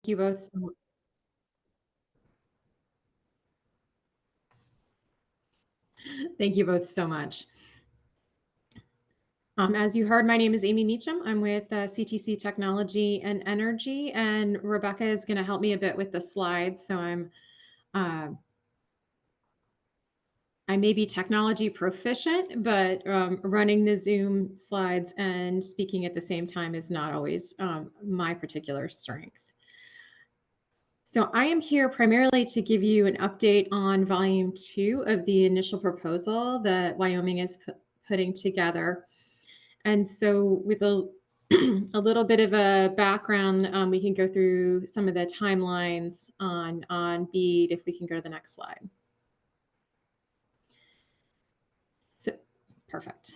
You both so Thank you both so much. As you heard, my name is Amy Meacham. I'm with CTC Technology and Energy, and Rebecca is going to help me a bit with the slides. So uh, I may be technology proficient, but running the Zoom slides and speaking at the same time is not always my particular strength. So I am here primarily to give you an update on Volume 2 of the initial proposal that Wyoming is putting together. And so with a little bit of a background, we can go through some of the timelines on BEAD if we can go to the next slide. So perfect.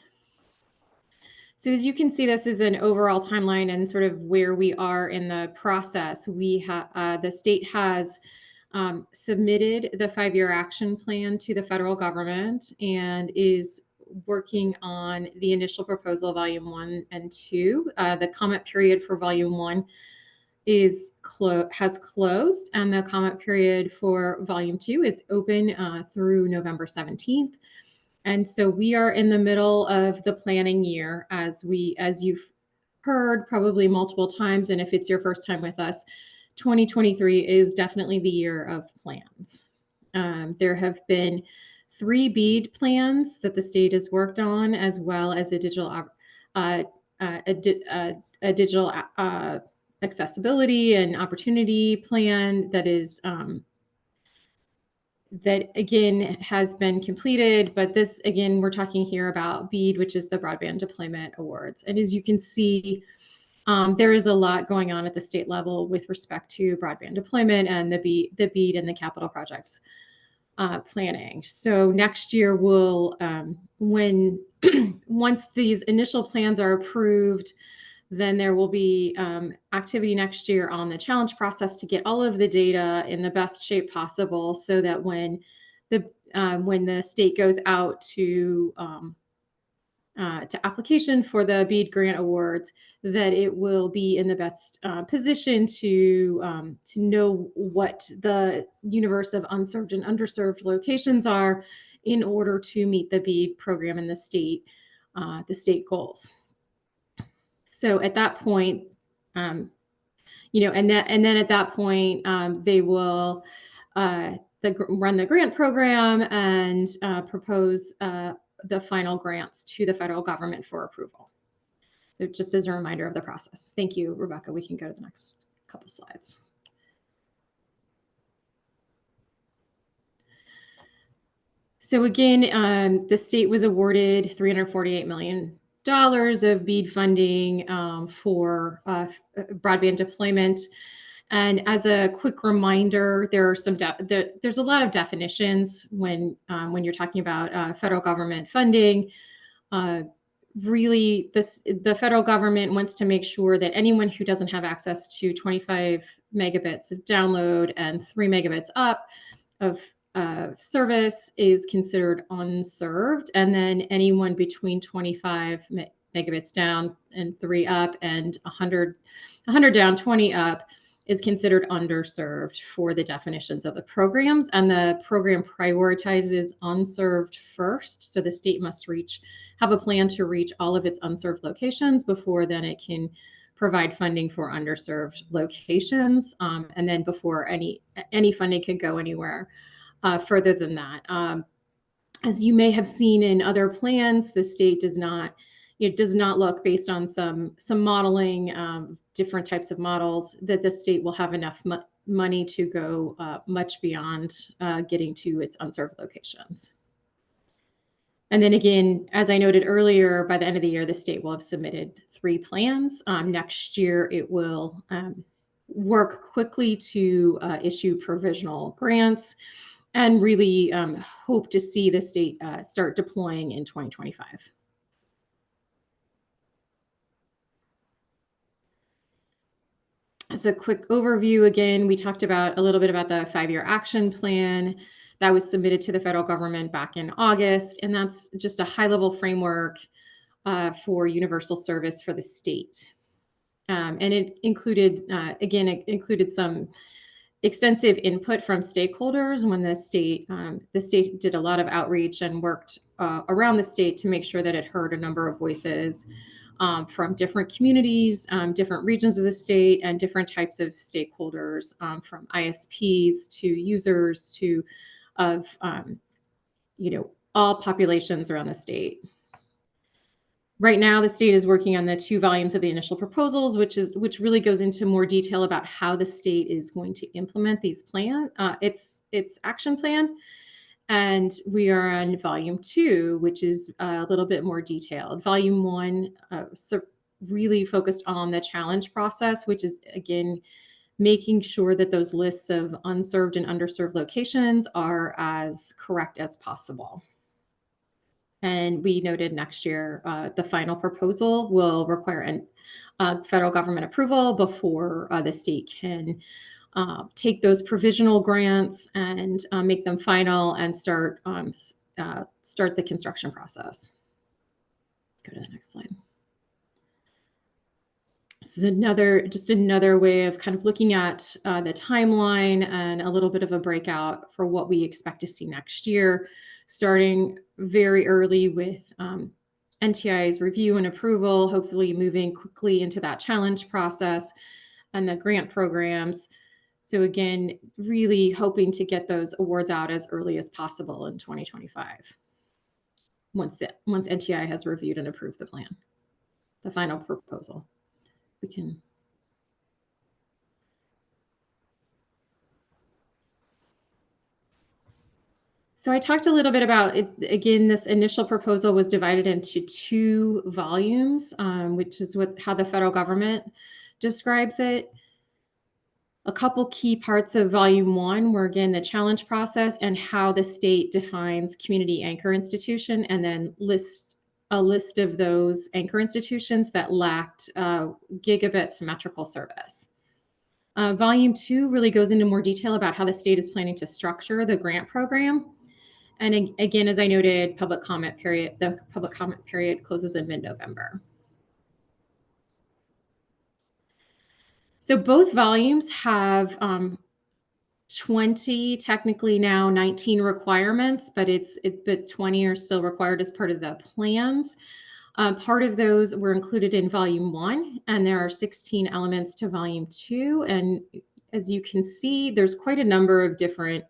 So as you can see, this is an overall timeline and sort of where we are in the process. The state has submitted the 5-year action plan to the federal government and is working on the initial proposal, volume 1 and 2. The comment period for volume 1 has closed, and the comment period for volume 2 is open through November 17th. And so we are in the middle of the planning year, as you've heard probably multiple times. And if it's your first time with us, 2023 is definitely the year of plans. There have been 3 BEAD plans that the state has worked on, as well as a digital accessibility and opportunity plan that again has been completed. But this, again, we're talking here about BEAD, which is the Broadband Deployment Awards. And as you can see, there is a lot going on at the state level with respect to broadband deployment and the BEAD and the capital projects planning. So next year once these initial plans are approved, then there will be activity next year on the challenge process to get all of the data in the best shape possible, so that when the state goes out to application for the BEAD grant awards, that it will be in the best position to know what the universe of unserved and underserved locations are in order to meet the BEAD program and the state goals. So at that point, and then at that point, they will run the grant program and propose the final grants to the federal government for approval. So just as a reminder of the process. Thank you, Rebecca. We can go to the next couple slides. So again, the state was awarded $348 million of BEAD funding for broadband deployment. And as a quick reminder, there's a lot of definitions when you're talking about federal government funding. Really, the federal government wants to make sure that anyone who doesn't have access to 25 megabits of download and 3 megabits up of service is considered unserved, and then anyone between 25 megabits down and 3 up and 100 down, 20 up is considered underserved for the definitions of the programs. And the program prioritizes unserved first, so the state must have a plan to reach all of its unserved locations before then it can provide funding for underserved locations, and then before any funding could go anywhere further than that. As you may have seen in other plans, the state does not look, based on some modeling, different types of models, that the state will have enough money to go much beyond getting to its unserved locations. And then again, as I noted earlier, by the end of the year, the state will have submitted 3 plans. Next year, it will work quickly to issue provisional grants, and really hope to see the state start deploying in 2025. As a quick overview, again, we talked a little bit about the 5-year action plan that was submitted to the federal government back in August, and that's just a high-level framework for universal service for the state. And it included, again, it included some extensive input from stakeholders when the state did a lot of outreach and worked around the state to make sure that it heard a number of voices from different communities, different regions of the state, and different types of stakeholders, from ISPs to users to of all populations around the state. Right now, the state is working on the 2 volumes of the initial proposals, which really goes into more detail about how the state is going to implement its action plan. And we are on volume 2, which is a little bit more detailed. Volume 1 really focused on the challenge process, which is, again, making sure that those lists of unserved and underserved locations are as correct as possible. And we noted next year, the final proposal will require federal government approval before the state can take those provisional grants and make them final and start the construction process. Let's go to the next slide. This is just another way of kind of looking at the timeline and a little bit of a breakout for what we expect to see next year, starting very early with NTI's review and approval, hopefully moving quickly into that challenge process and the grant programs. So again, really hoping to get those awards out as early as possible in 2025, once NTI has reviewed and approved the plan, the final proposal. So I talked a little bit about it. Again, this initial proposal was divided into 2 volumes, which is how the federal government describes it. A couple key parts of volume 1 were, again, the challenge process and how the state defines community anchor institution, and then a list of those anchor institutions that lacked gigabit symmetrical service. Volume 2 really goes into more detail about how the state is planning to structure the grant program. And again, as I noted, the public comment period closes in mid-November. So both volumes have 20, technically now 19 requirements, but 20 are still required as part of the plans. Part of those were included in volume 1, and there are 16 elements to volume 2. And as you can see, there's quite a number of different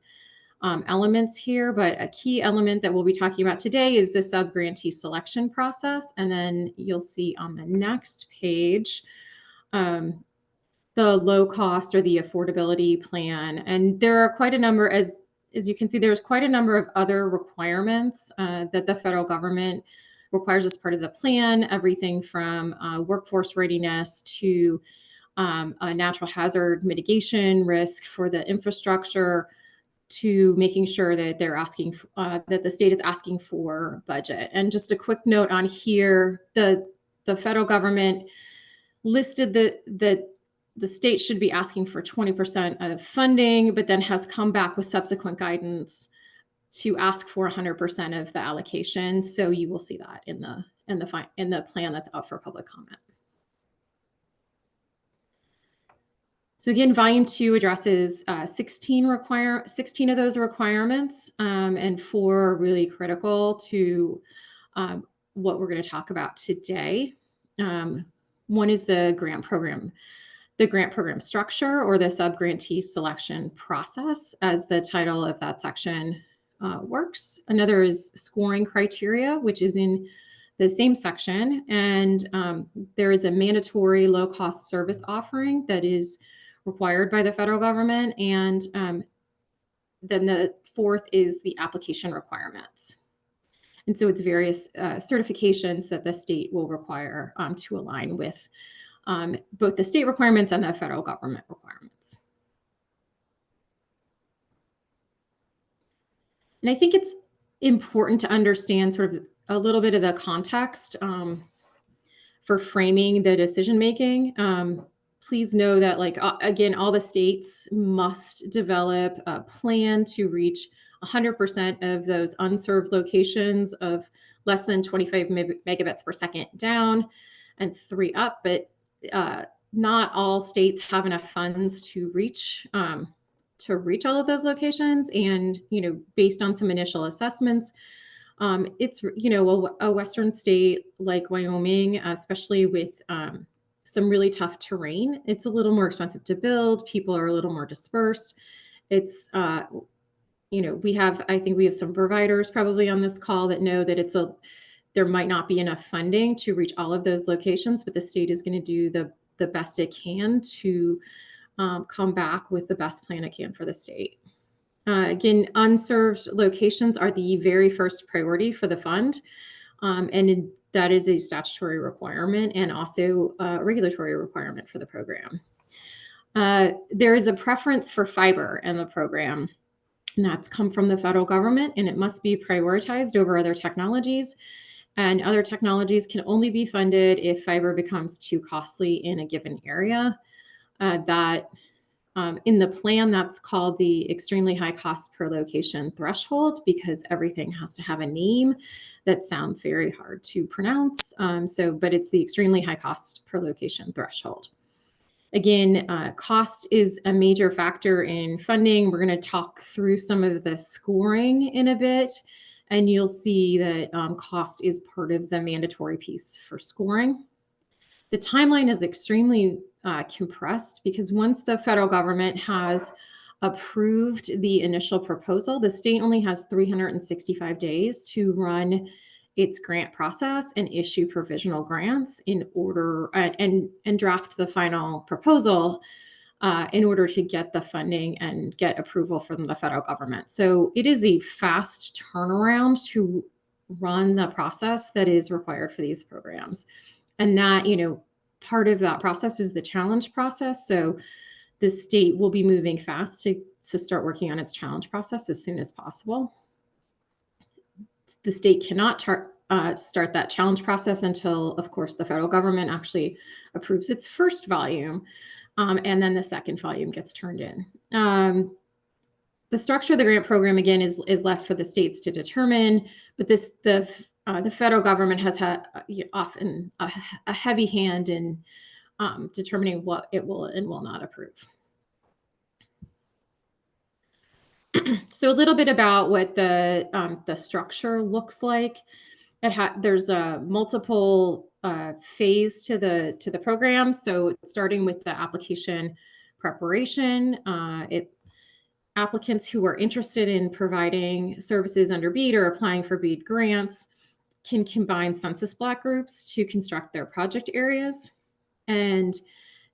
elements here, but a key element that we'll be talking about today is the subgrantee selection process. And then you'll see on the next page, the low cost or the affordability plan. And there are quite a number, as you can see, there's quite a number of other requirements that the federal government requires as part of the plan, everything from workforce readiness to a natural hazard mitigation risk for the infrastructure, to making sure that that the state is asking for budget. And just a quick note on here, the federal government listed that the state should be asking for 20% of funding, but then has come back with subsequent guidance to ask for 100% of the allocation. So you will see that in the plan that's out for public comment. So again, volume 2 addresses 16 of those requirements, and 4 are really critical to what we're going to talk about today. One is the grant program structure, or the subgrantee selection process, as the title of that section works. Another is scoring criteria, which is in the same section. And there is a mandatory low-cost service offering that is required by the federal government. And then the 4th is the application requirements. And so it's various certifications that the state will require to align with both the state requirements and the federal government requirements. And I think it's important to understand sort of a little bit of the context for framing the decision-making. Please know that, again, all the states must develop a plan to reach 100% of those unserved locations of less than 25 megabits per second down and 3 up. But not all states have enough funds to reach all of those locations. And, based on some initial assessments, it's, a Western state like Wyoming, especially with some really tough terrain, it's a little more expensive to build. People are a little more dispersed. It's, I think we have some providers probably on this call that know that there might not be enough funding to reach all of those locations, but the state is going to do the best it can to come back with the best plan it can for the state. Again, unserved locations are the very first priority for the fund, and that is a statutory requirement and also a regulatory requirement for the program. There is a preference for fiber in the program, and that's come from the federal government, and it must be prioritized over other technologies. And other technologies can only be funded if fiber becomes too costly in a given area. In the plan, that's called the extremely high cost per location threshold, because everything has to have a name that sounds very hard to pronounce. But it's the extremely high cost per location threshold. Again, cost is a major factor in funding. We're going to talk through some of the scoring in a bit, and you'll see that cost is part of the mandatory piece for scoring. The timeline is extremely compressed, because once the federal government has approved the initial proposal, the state only has 365 days to run its grant process and issue provisional grants in order and draft the final proposal in order to get the funding and get approval from the federal government. So it is a fast turnaround to run the process that is required for these programs. And that, part of that process is the challenge process. So the state will be moving fast to start working on its challenge process as soon as possible. The state cannot start that challenge process until, of course, the federal government actually approves its first volume, and then the second volume gets turned in. The structure of the grant program, again, is left for the states to determine, but the federal government has had often a heavy hand in determining what it will and will not approve. So a little bit about what the structure looks like. There's a multiple phase to the program. So starting with the application preparation, applicants who are interested in providing services under BEAD or applying for BEAD grants can combine census block groups to construct their project areas. And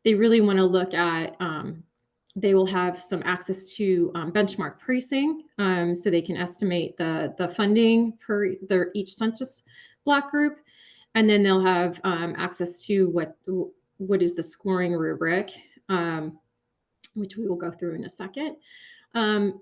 they really want to look at, they will have some access to benchmark pricing, so they can estimate the funding per each census block group. And then they'll have access to what is the scoring rubric, which we will go through in a second.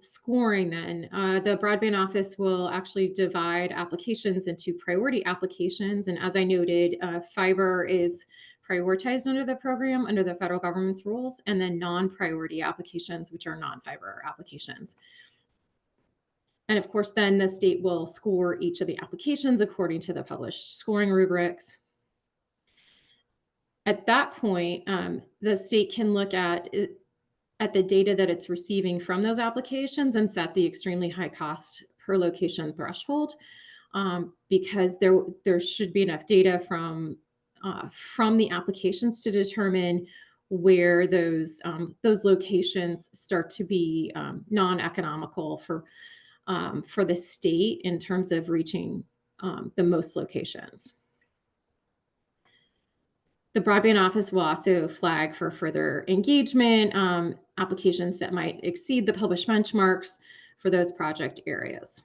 Scoring then, the broadband office will actually divide applications into priority applications. And as I noted, fiber is prioritized under the program, under the federal government's rules, and then non-priority applications, which are non-fiber applications. And of course, then the state will score each of the applications according to the published scoring rubrics. At that point, the state can look at the data that it's receiving from those applications and set the extremely high cost per location threshold, because there should be enough data from the applications to determine where those locations start to be non-economical for the state in terms of reaching the most locations. The broadband office will also flag for further engagement, applications that might exceed the published benchmarks for those project areas.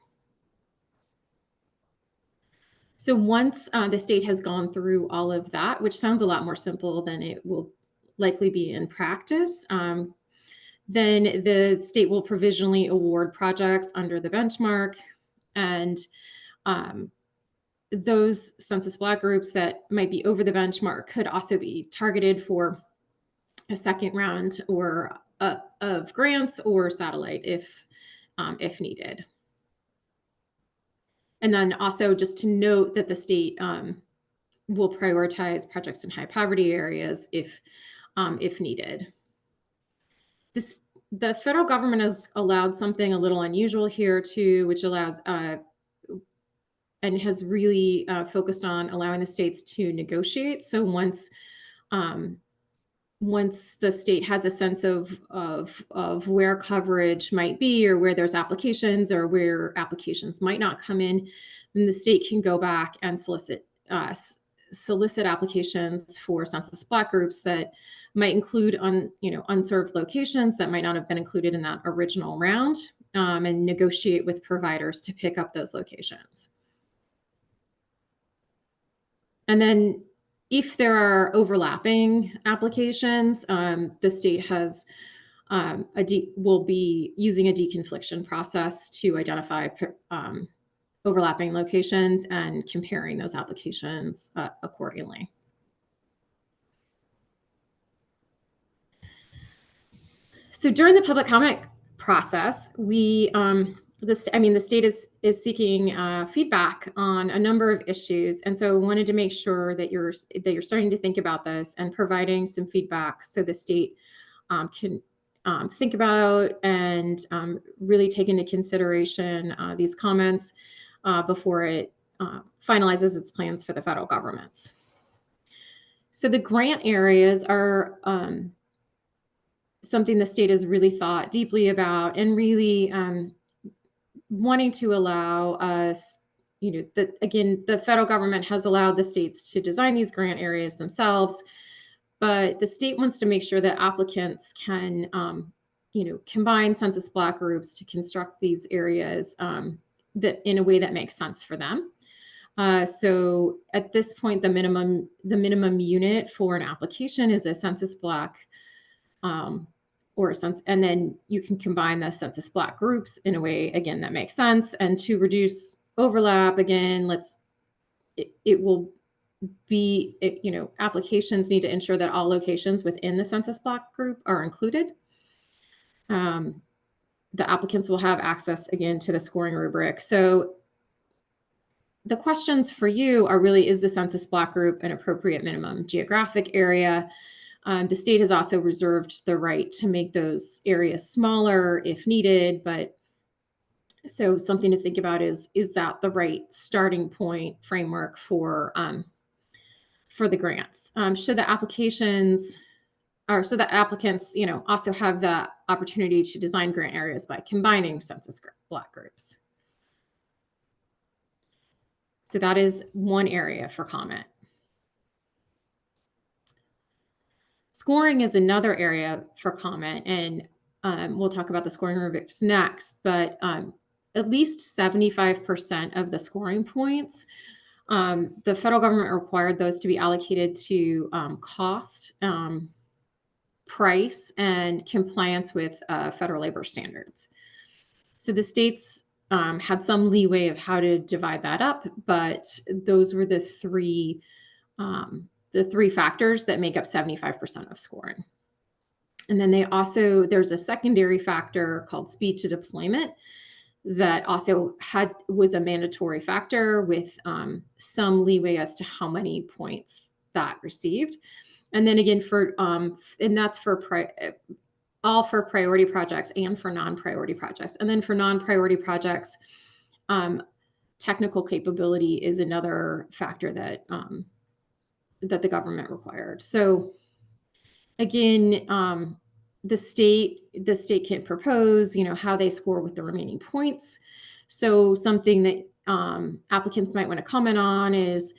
So once the state has gone through all of that, which sounds a lot more simple than it will likely be in practice, then the state will provisionally award projects under the benchmark, and those census block groups that might be over the benchmark could also be targeted for a second round or of grants or satellite if needed. And then also just to note that the state will prioritize projects in high poverty areas if if needed. The federal government has allowed something a little unusual here too, which allows and has really focused on allowing the states to negotiate. So um, once the state has a sense of where coverage might be, or where there's applications, or where applications might not come in, then the state can go back and solicit applications for census block groups that might include unserved locations that might not have been included in that original round, and negotiate with providers to pick up those locations. And then if there are overlapping applications, the state will be using a deconfliction process to identify overlapping locations and comparing those applications accordingly. So during the public comment process, the state is seeking feedback on a number of issues, and so we wanted to make sure that you're starting to think about this and providing some feedback so the state can think about and really take into consideration these comments before it finalizes its plans for the federal governments. So the grant areas are something the state has really thought deeply about, and really wanting to allow us, the federal government has allowed the states to design these grant areas themselves, but the state wants to make sure that applicants can, combine census block groups to construct these areas that in a way that makes sense for them. So at this point, the minimum unit for an application is a census block, and then you can combine the census block groups in a way, again, that makes sense. And to reduce overlap, again, applications need to ensure that all locations within the census block group are included. The applicants will have access, again, to the scoring rubric. So the questions for you are really, is the census block group an appropriate minimum geographic area? The state has also reserved the right to make those areas smaller if needed, but so something to think about is that the right starting point framework for the grants? Should the applicants, also have the opportunity to design grant areas by combining census block groups? So that is one area for comment. Scoring is another area for comment, and we'll talk about the scoring rubrics next, but at least 75% of the scoring points, the federal government required those to be allocated to cost, price, and compliance with federal labor standards. So the states had some leeway of how to divide that up, but those were the three factors that make up 75% of scoring. And then there's a secondary factor called speed to deployment that also was a mandatory factor with some leeway as to how many points that received. And then again, and that's all for priority projects and for non-priority projects. And then for non-priority projects, technical capability is another factor that the government required. So again, the state can propose, how they score with the remaining points. So something that applicants might want to comment on is,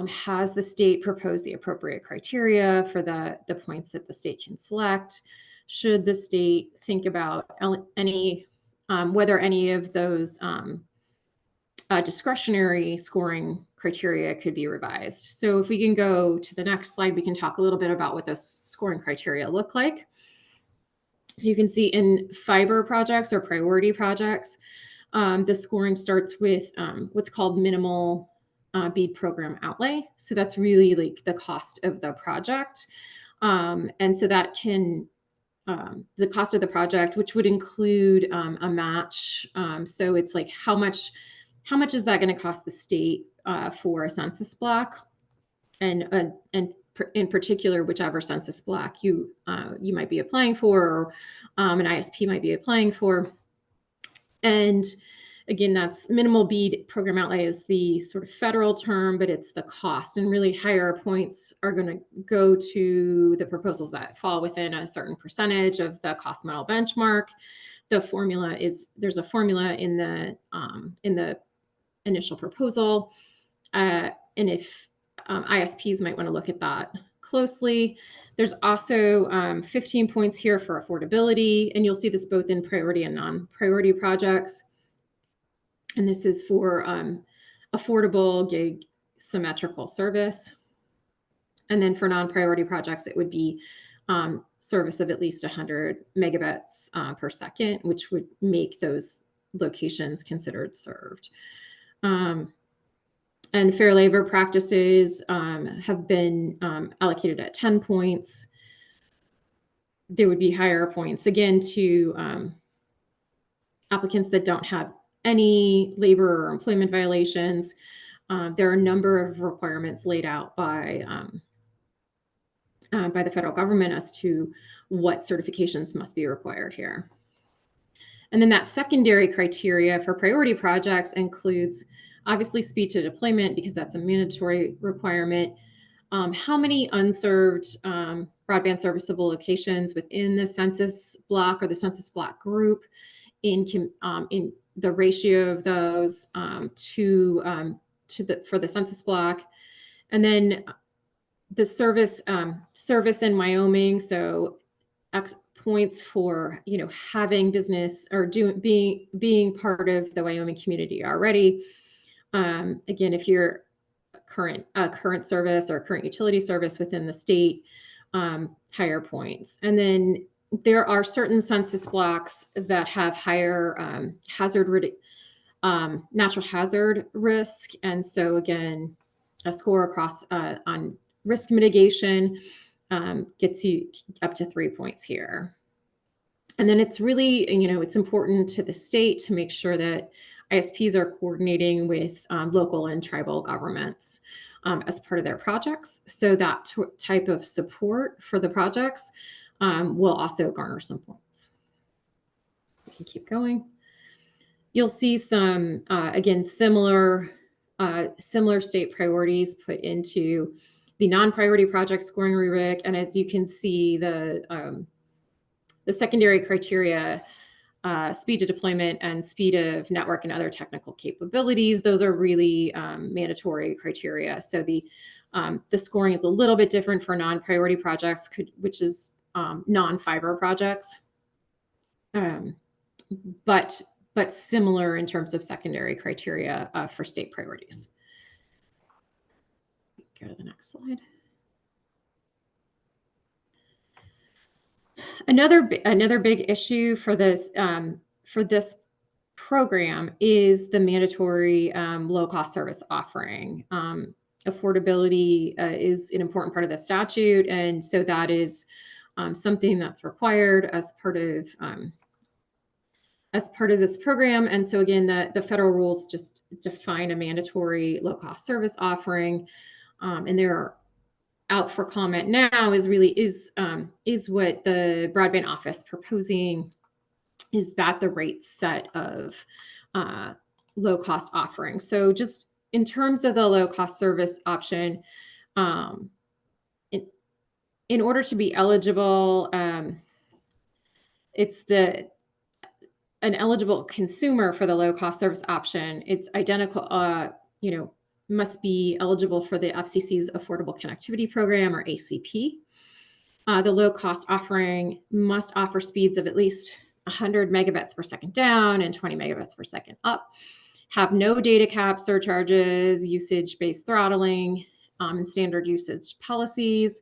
has the state proposed the appropriate criteria for the points that the state can select? Should the state think about whether any of those discretionary scoring criteria could be revised? So if we can go to the next slide, we can talk a little bit about what those scoring criteria look like. So you can see in fiber projects or priority projects, the scoring starts with what's called minimal BEAD program outlay. So that's really like the cost of the project. And so that can, the cost of the project, which would include a match. So it's like, how much is that going to cost the state for a census block? And in particular, whichever census block you might be applying for, or an ISP might be applying for. And again, that's minimal BEAD program outlay is the sort of federal term, but it's the cost, and really higher points are going to go to the proposals that fall within a certain percentage of the cost model benchmark. The formula is, there's a formula in the initial proposal, and if ISPs might want to look at that closely. There's also 15 points here for affordability, and you'll see this both in priority and non-priority projects. And this is for affordable gig symmetrical service. And then for non-priority projects, it would be service of at least 100 megabits per second, which would make those locations considered served. And fair labor practices have been allocated at 10 points. There would be higher points, again, to applicants that don't have any labor or employment violations. There are a number of requirements laid out by the federal government as to what certifications must be required here. And then that secondary criteria for priority projects includes obviously speed to deployment, because that's a mandatory requirement. How many unserved broadband serviceable locations within the census block or the census block group in the ratio of those for the census block. And then the service in Wyoming, so points for having business or being part of the Wyoming community already. Again, if you're current service or current utility service within the state, higher points. And then there are certain census blocks that have higher natural hazard risk, and so again, a score across on risk mitigation gets you up to 3 points here. And then it's really, it's important to the state to make sure that ISPs are coordinating with local and tribal governments as part of their projects. So that type of support for the projects will also garner some points. We can keep going. You'll see some, again, similar state priorities put into the non-priority project scoring rubric. And as you can see, the secondary criteria, speed to deployment and speed of network and other technical capabilities, those are really mandatory criteria. So the scoring is a little bit different for non-priority projects, which is non-fiber projects, but similar in terms of secondary criteria for state priorities. Go to the next slide. Another big issue for this program is the mandatory low-cost service offering. Affordability is an important part of the statute, and so that is something that's required as part of this program. And so again, the federal rules just define a mandatory low-cost service offering, and they're out for comment now is what the broadband office proposing, is that the rate set of low cost offerings. So just in terms of the low cost service option, in order to be eligible, it's an eligible consumer for the low cost service option. It's identical, must be eligible for the FCC's Affordable Connectivity Program, or ACP. The low-cost offering must offer speeds of at least 100 megabits per second down and 20 megabits per second up, have no data cap, surcharges, usage-based throttling, and standard usage policies,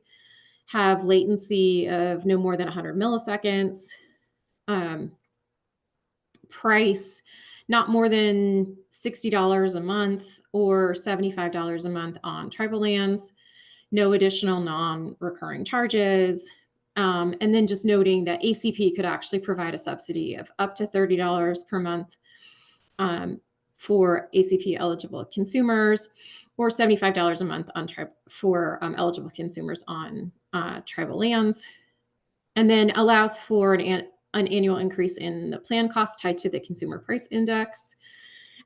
have latency of no more than 100 milliseconds, price not more than $60 a month or $75 a month on tribal lands, no additional non-recurring charges. And then just noting that ACP could actually provide a subsidy of up to $30 per month for ACP eligible consumers, or $75 a month for eligible consumers on tribal lands, and then allows for an annual increase in the plan cost tied to the consumer price index.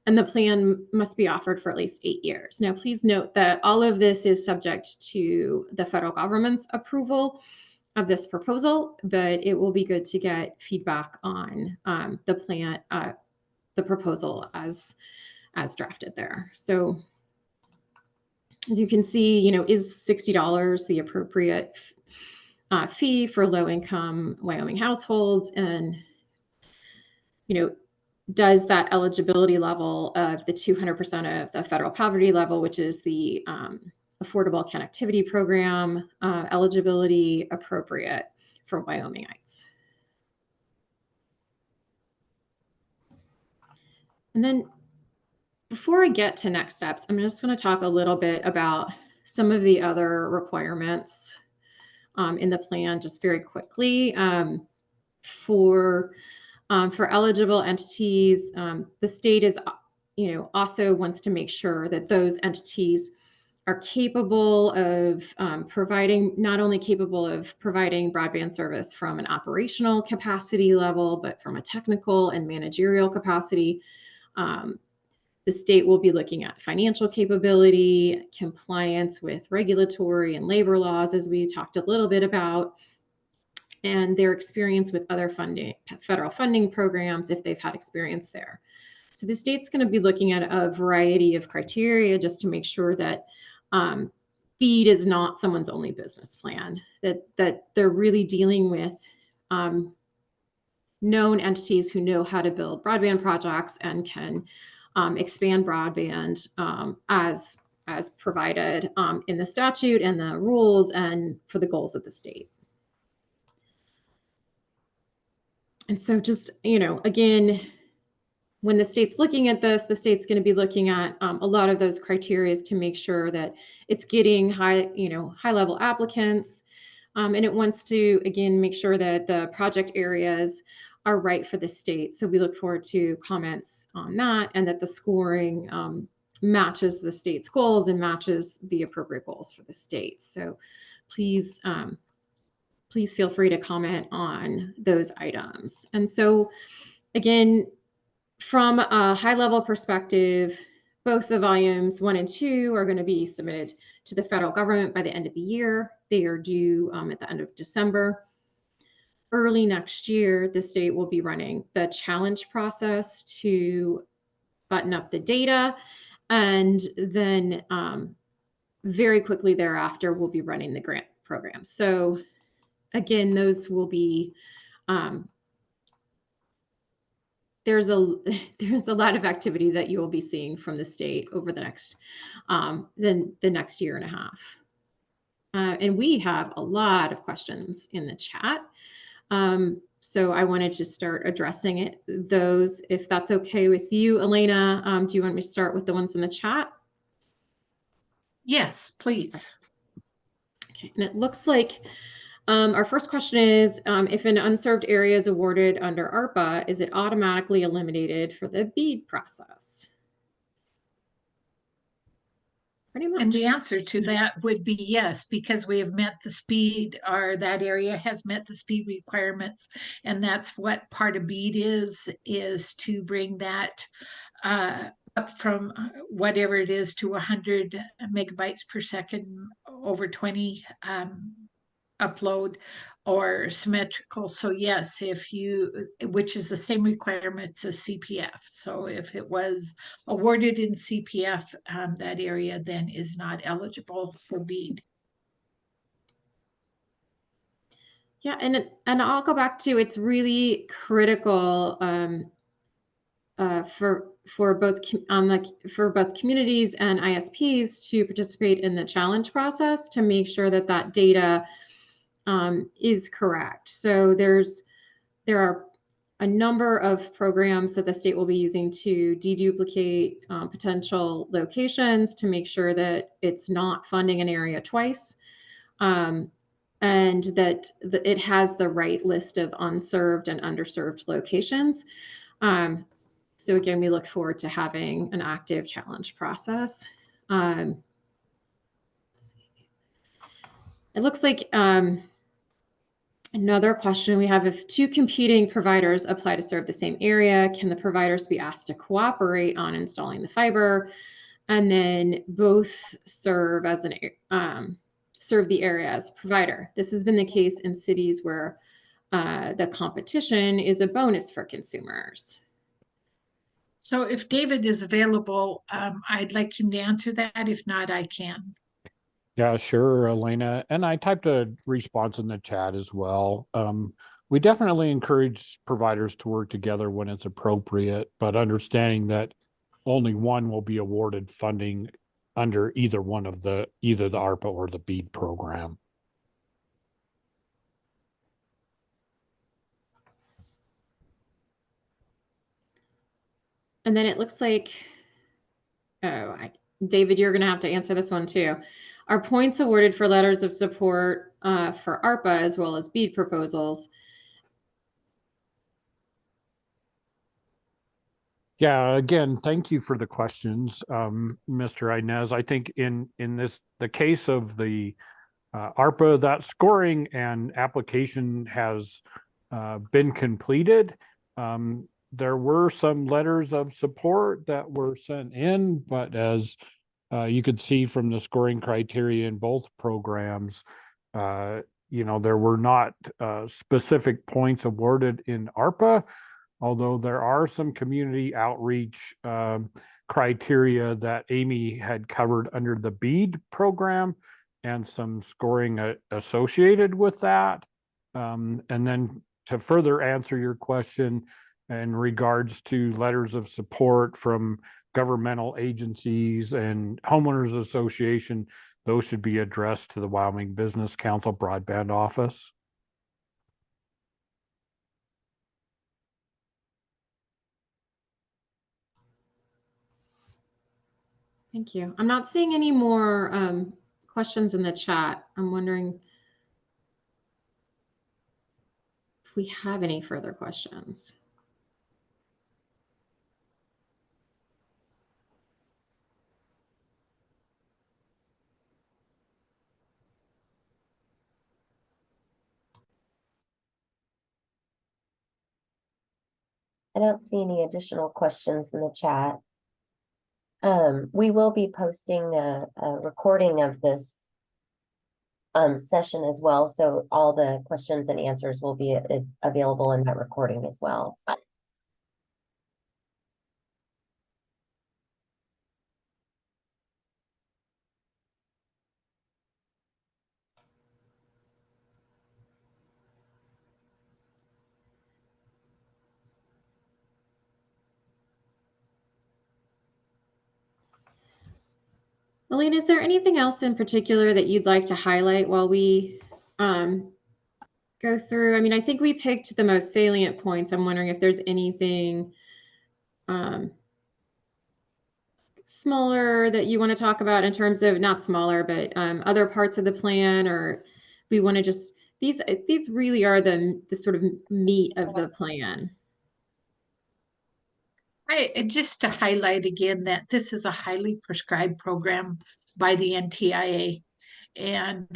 And the plan must be offered for at least 8 years. Now, please note that all of this is subject to the federal government's approval of this proposal, but it will be good to get feedback on the plan, the proposal as drafted there. So as you can see, is $60 the appropriate fee for low-income Wyoming households? And, does that eligibility level of the 200% of the federal poverty level, which is the Affordable Connectivity Program eligibility, appropriate for Wyomingites? And then before I get to next steps, I'm just going to talk a little bit about some of the other requirements in the plan, just very quickly. For eligible entities, the state is, also wants to make sure that those entities are capable of not only capable of providing broadband service from an operational capacity level, but from a technical and managerial capacity. The state will be looking at financial capability, compliance with regulatory and labor laws, as we talked a little bit about, and their experience with other federal funding programs, if they've had experience there. So the state's going to be looking at a variety of criteria just to make sure that BEAD is not someone's only business plan, that they're really dealing with known entities who know how to build broadband projects and can expand broadband as provided in the statute and the rules and for the goals of the state. And so just, again, when the state's looking at this, the state's going to be looking at a lot of those criteria to make sure that it's getting high level applicants. And it wants to, again, make sure that the project areas are right for the state. So we look forward to comments on that, and that the scoring matches the state's goals and matches the appropriate goals for the state. So please feel free to comment on those items. And so again, from a high level perspective, both the volumes 1 and 2 are going to be submitted to the federal government by the end of the year. They are due at the end of December. Early next year, the state will be running the challenge process to button up the data. And then very quickly thereafter, we'll be running the grant program. So again, those will be, there's a lot of activity that you will be seeing from the state over the next, the next year and a half. And we have a lot of questions in the chat. So I wanted to start addressing those, if that's okay with you, Elena. Do you want me to start with the ones in the chat? Yes, please. Okay, and it looks like our first question is, if an unserved area is awarded under ARPA, is it automatically eliminated for the BEAD process? Pretty much. And the answer to that would be yes, because we have met the speed, or that area has met the speed requirements. And that's what part of BEAD is to bring that up from whatever it is to 100 megabytes per second over 20 upload or symmetrical. So yes, which is the same requirements as CPF. So if it was awarded in CPF, that area then is not eligible for BEAD. Yeah, and I'll go back to, it's really critical for both communities and ISPs to participate in the challenge process to make sure that data is correct. So there are a number of programs that the state will be using to deduplicate potential locations to make sure that it's not funding an area twice, and that it has the right list of unserved and underserved locations. So again, we look forward to having an active challenge process. Let's see. It looks like another question we have: if two competing providers apply to serve the same area, can the providers be asked to cooperate on installing the fiber, and then both serve as serve the area as a provider? This has been the case in cities where the competition is a bonus for consumers. So if David is available, I'd like him to answer that. If not, I can. Yeah, sure, Elena. And I typed a response in the chat as well. We definitely encourage providers to work together when it's appropriate, but understanding that only one will be awarded funding under either the ARPA or the BEAD program. And then it looks like, David, you're going to have to answer this one too. Are points awarded for letters of support for ARPA as well as BEAD proposals? Yeah, again, thank you for the questions, Mr. Inez. I think in the case of the ARPA, that scoring and application has been completed. There were some letters of support that were sent in, but as you could see from the scoring criteria in both programs, there were not specific points awarded in ARPA, although there are some community outreach criteria that Amy had covered under the BEAD program and some scoring associated with that. And then to further answer your question in regards to letters of support from governmental agencies and homeowners association, those should be addressed to the Wyoming Business Council Broadband Office. Thank you. I'm not seeing any more questions in the chat. I'm wondering if we have any further questions. I don't see any additional questions in the chat. We will be posting a recording of this session as well, so all the questions and answers will be available in that recording as well. Elena, is there anything else in particular that you'd like to highlight while we go through? I mean, I think we picked the most salient points. I'm wondering if there's anything smaller that you want to talk about in terms of, not smaller, but other parts of the plan, or we want to just, these really are the sort of meat of the plan. Just to highlight again that this is a highly prescribed program by the NTIA, and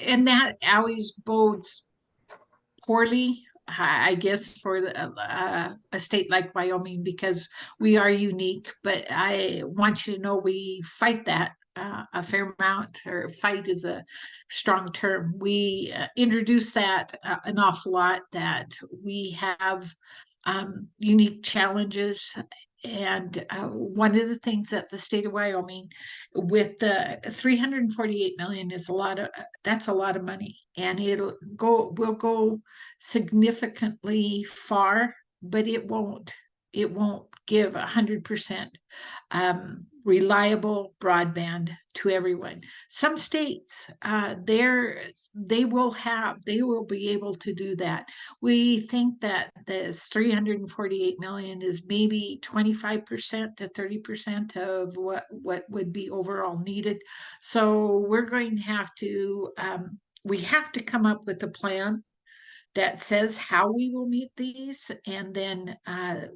and that always bodes poorly, I guess, for a state like Wyoming, because we are unique. But I want you to know we fight that a fair amount, or fight is a strong term. We introduce that an awful lot, that we have unique challenges. And one of the things that the state of Wyoming, with the 348 million, is that's a lot of money, and will go significantly far, but it won't give 100% reliable broadband to everyone. Some states, they will be able to do that. We think that this 348 million is maybe 25% to 30% of what would be overall needed. So we're going to have to we have to come up with a plan that says how we will meet these, and then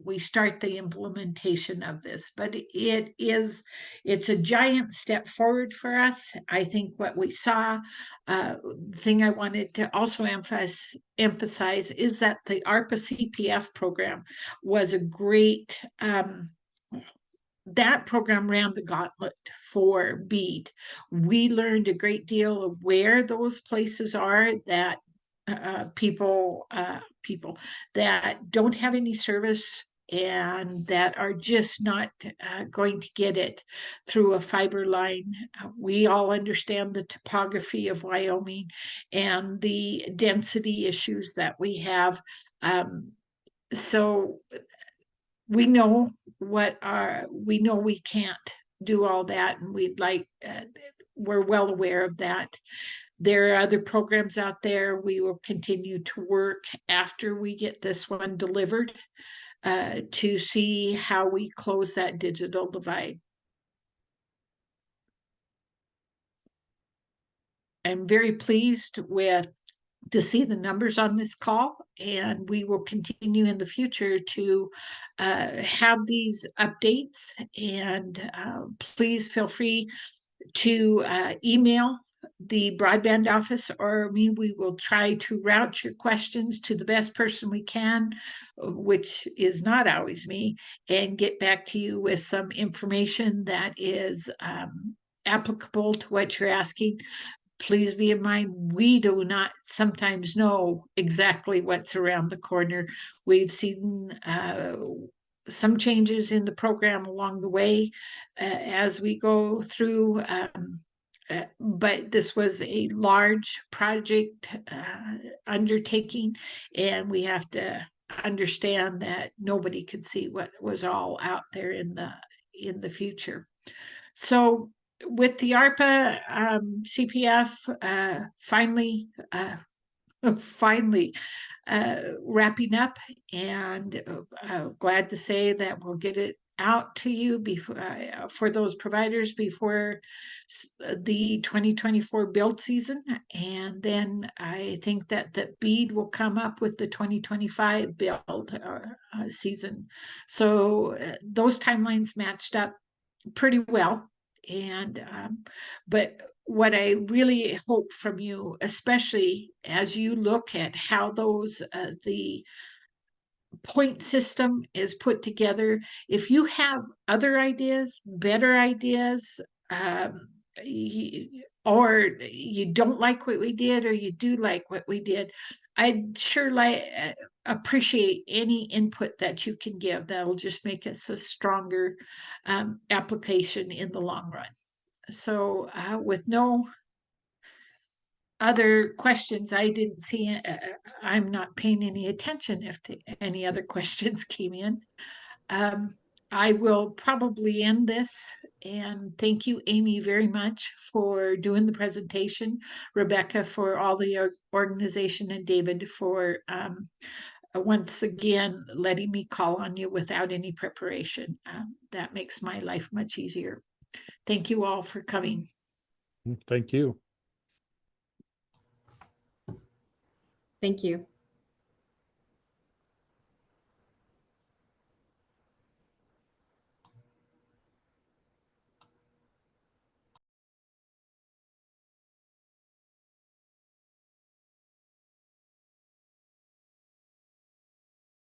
we start the implementation of this. But it's a giant step forward for us. I think what we saw, the thing I wanted to also emphasize is that the ARPA CPF program was a great that program ran the gauntlet for BEAD. We learned a great deal of where those places are that people that don't have any service and that are just not going to get it through a fiber line. We all understand the topography of Wyoming and the density issues that we have. So we know we know we can't do all that, and we're well aware of that. There are other programs out there. We will continue to work after we get this one delivered to see how we close that digital divide. I'm very pleased to see the numbers on this call, and we will continue in the future to have these updates. And please feel free to email the broadband office or me. We will try to route your questions to the best person we can, which is not always me, and get back to you with some information that is applicable to what you're asking. Please be in mind, we do not sometimes know exactly what's around the corner. We've seen some changes in the program along the way as we go through, but this was a large project undertaking, and we have to understand that nobody could see what was all out there in the future. So with the ARPA CPF finally wrapping up, and glad to say that we'll get it out to you before for those providers before the 2024 build season. And then I think that the BEAD will come up with the 2025 build season. So those timelines matched up pretty well. And but what I really hope from you, especially as you look at how those the point system is put together, if you have other ideas, better ideas, or you don't like what we did, or you do like what we did, I'd sure appreciate any input that you can give. That'll just make us a stronger application in the long run. So with no other questions, I didn't see, I'm not paying any attention if any other questions came in. I will probably end this, and thank you, Amy, very much for doing the presentation, Rebecca for all the organization, and David for once again letting me call on you without any preparation. That makes my life much easier. Thank you all for coming. Thank you. Thank you.